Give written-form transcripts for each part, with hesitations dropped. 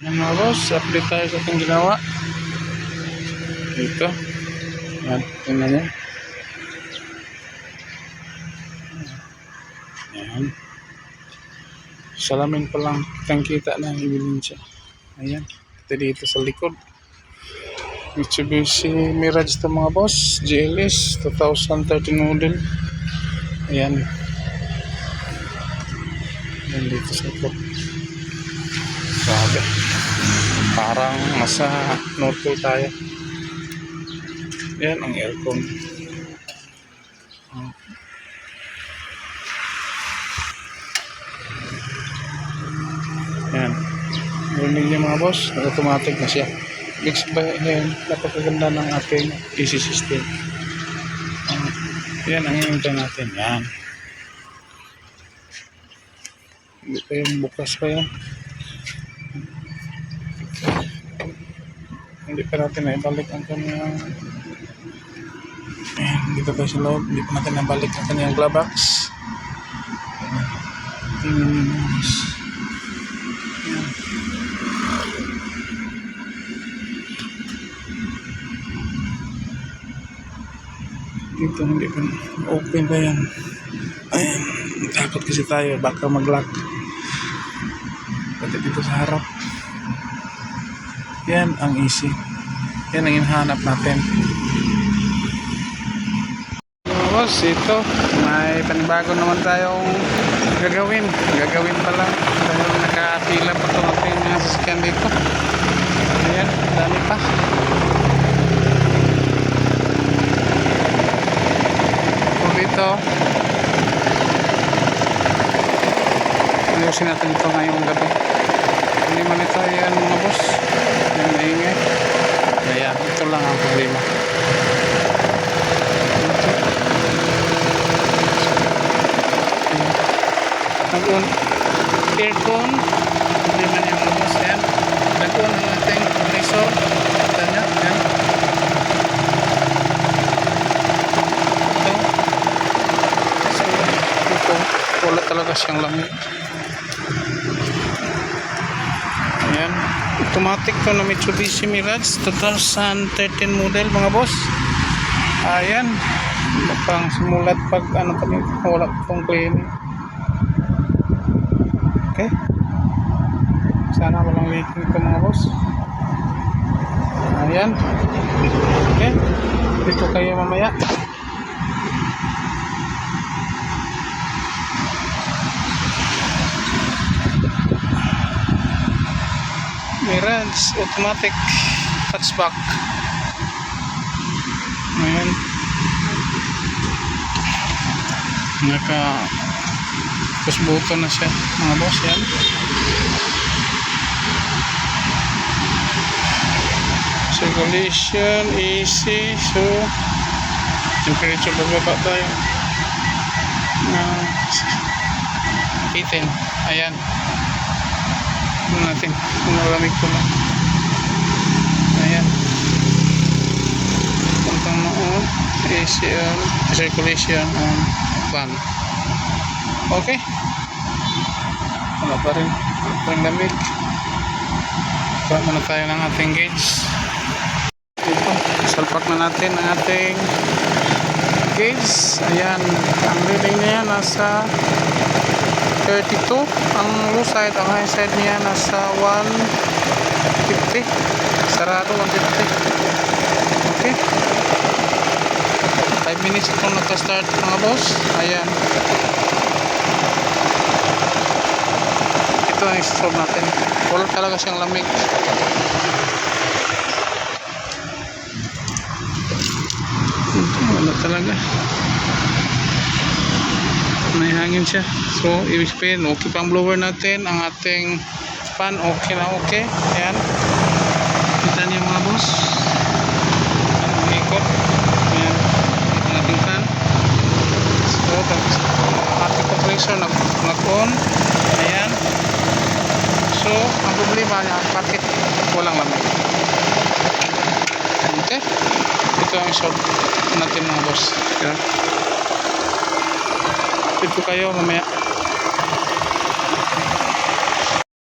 Yan mga boss, update tayo sa ating ginawa. Dito. Yan, tingnan nyo. Yan. Salamin pa lang. Kita na ibilin siya. Ayan. Ito dito sa likod. Mitsubishi Mirage ito mga boss. GLS 2013 model. Ayan. Ayan dito sa likod. Grabe. Parang nasa North Pole tayo. Yan ang aircon. Yan. Rinig niya mga boss. Automatic na siya. Ibig sabihin, napakaganda ng ating AC system. Yan ang hinintay natin. Yan. Hindi pa yung bukas pa yan. Hindi pa natin naibalik ang kanyang dito tayo sa loob. Hindi pa natin nabalik ang kanyang glove box. Tingnan nyo mga boss. Yan. Dito hindi pa open pa yan. Ayan. Takot kasi tayo. Baka mag-lock. Pati dito sa harap. Yan ang easy. Yan ang hinahanap natin. Boss, ito may panibago naman tayong gagawin pa lang dahil nakapila pa itong ating mga sasakyan dito. Ayan, dami pa. So dito ayusin natin ito ngayong gabi. Hindi man ito yan mga boss, yan maingay. Kaya ito lang ang problema. Nag-on aircon, hindi man yung lubos yan. Nag-on ang ating compressor. Kita nyo, yan. Ito. Ito, wala talaga siyang lamig. Ayan. Automatic to na Mitsubishi Mirage 2013 model mga boss. Ayan. Pang simulat pag ano kami, wala pong cleaning. Okay. Sana walang leaking ito mga boss. Ayan. Okay. Dito kayo mamaya. Mirage automatic hatchback. Ayan. Naka push button na siya mga boss. Yan. Circulation easy. So temperature bababa tayo na 18. Ayan. Natin kung malamig ko lang. Ayan. Puntang noon ACL circulation on fan. Okay. Wala pa rin lamig. Kuha muna tayo ng ating gauge. Ito, salpak na natin ang ating gauge. Ayan, ang reading niya nasa 32. Ang low side, ang high side niya nasa 150. Sarado 150. Okay. 5 minutes itong nagka-start mga boss. Ayan. Ito ang i-stop natin. Wala talaga siyang lamig. Wala talaga. May hangin siya. So, ibig sabihin, okay pang blower natin. Ang ating fan, okay na okay. Ayan. Kita niyo mga boss. Ikot. Ayan. Ang ating fan. So, ating compressor nag-on. Ayan. So, ang problema niya, bakit walang lamig? Okay. Ito ang solve natin mga boss. Okay. Dito kayo mamaya.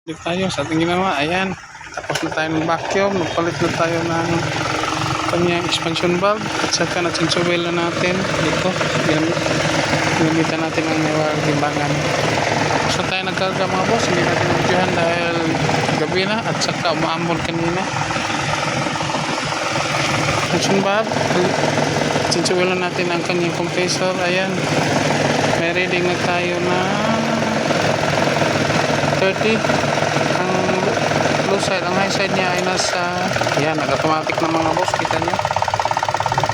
Dito tayo sa ating ginawa. Ayan. Tapos na tayo ng vacuum, nagpalit na tayo ng kanyang expansion valve at saka na-chinsuel na natin dito. Gamitan natin ang timbangan. So tayo nagkarga mga boss, hindi natin nabidyohan dahil gabi na at saka umaambon kanina. Expansion valve, chinsuel na natin ang kanyang compressor. Ayan, may reading na tayo na 30. Ang low side, ang high side niya ay nasa, ayan, nag-automatic na mga boss, kita nyo.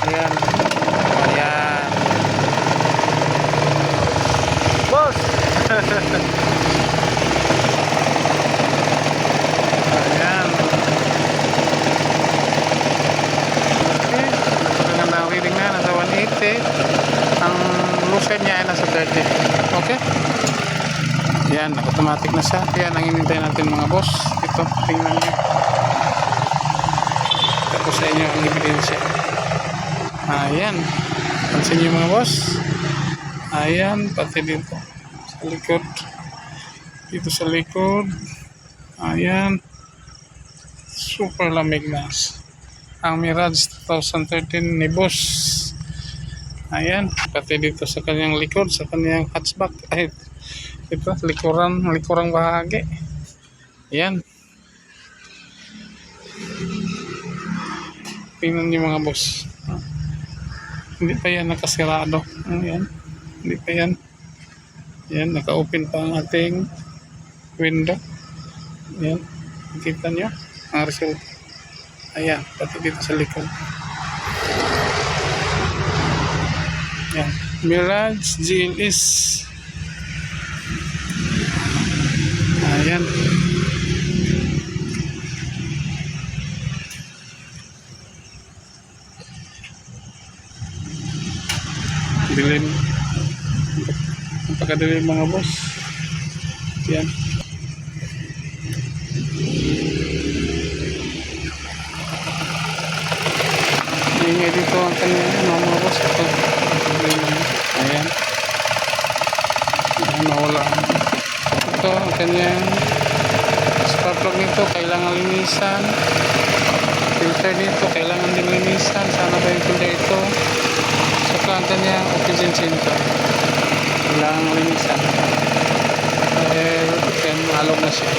Ayan, ayan boss. Ayan, okay, maganda ang reading na, nasa 180. Ang low side niya ay nasa 30. Okay, yan, automatic na siya. Yan ang hinintay natin mga boss. Ito, tingnan nyo. Tapos sa inyo ang ebidensya. Ayan, pansin nyo mga boss. Ayan, pati dito sa likod. Dito sa likod. Ayan, super lamig na ang Mirage 2013 ni boss. Ayan, pati dito sa kanyang likod, sa kanyang hatchback. Ay, ito, likurang bahagi. Ayan. Tingnan niyo mga boss. Hindi pa yan nakasirado. Ayan. Hindi pa yan. Ayan, naka-open pa ang ating window. Ayan. Nakita niyo ang result. Ayan, pati dito sa likod. Ayan. Mirage GLS. Ayan. Dilim. Napakadilim mga boss. Ayan. Ingay dito ang kanyang mga boss. Ito. Ayan. Ayan, nawala. Ito ang kanyang spark plug nito, kailangan linisan. Filter nito, kailangan din linisan. Sana ba yung filter ito? Saka ang kanyang oxygen sensor, kailangan linisan. Dahil alog na siya.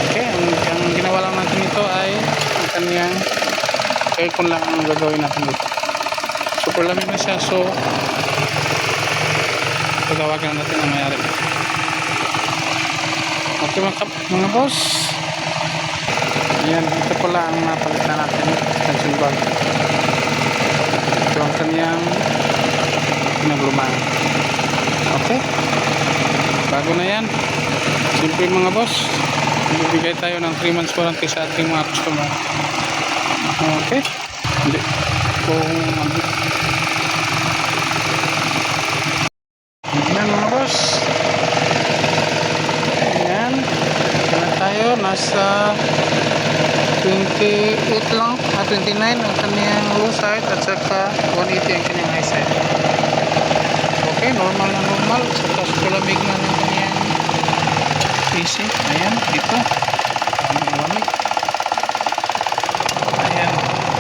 Okay, ang ginawa lang natin ito ay ang kanyang aircon lang ang gagawin natin dito. Super lamig na siya, so pagawagan natin ang mayari. Okay mga boss. Ayan, ito pala ang napalitan natin, expansion valve. Ito ang kanyang pinaglumaan. Okay, bago na yan. Simple mga boss, bibigay tayo ng 3 months warranty sa ating mga customer. Okay, hindi kung yan mga boss. Ayan, na tayo, nasa 28 lang, 29 ang kanyang low side at saka 180 ang kanyang high side. Okay, normal na normal. Saka lamig na ng kanyang AC. Ayan, dito ang lamig. Ayan,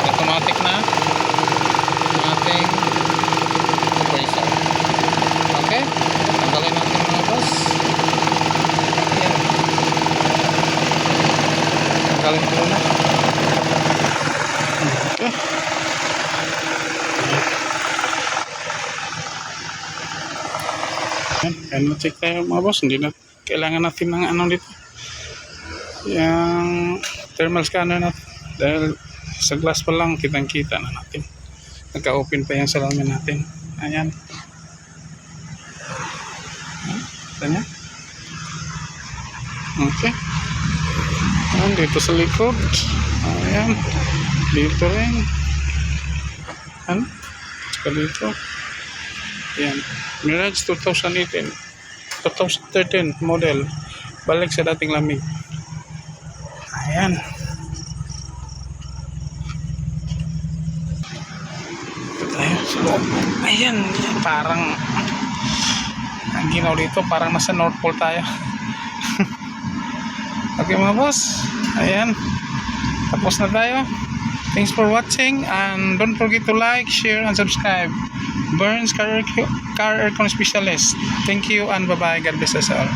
automatic na ang ating compressor. Okay, tanggalin natin mga boss. Ayan, tanggalin ko na. Okay. Ayan, check tayo mga boss. Hindi na kailangan natin ng ano dito, yung thermal scanner natin, dahil sa glass pa lang kitang kita na natin, nagka-open pa yung salamin natin. Ayan, tanya. Okay, ayan, dito sa likod. Ayan, dito rin. Ayan, saka dito. Ayan, Mirage 2013 model, balik sa dating lamig. Ayan, ito tayo sa loob. Ayan, parang ang ginaw dito, parang nasa North Pole tayo. Okay mga boss, ayan, tapos na tayo. Thanks for watching and don't forget to like, share, and subscribe. Burns Car Aircon Specialist. Thank you and bye-bye. God bless us all.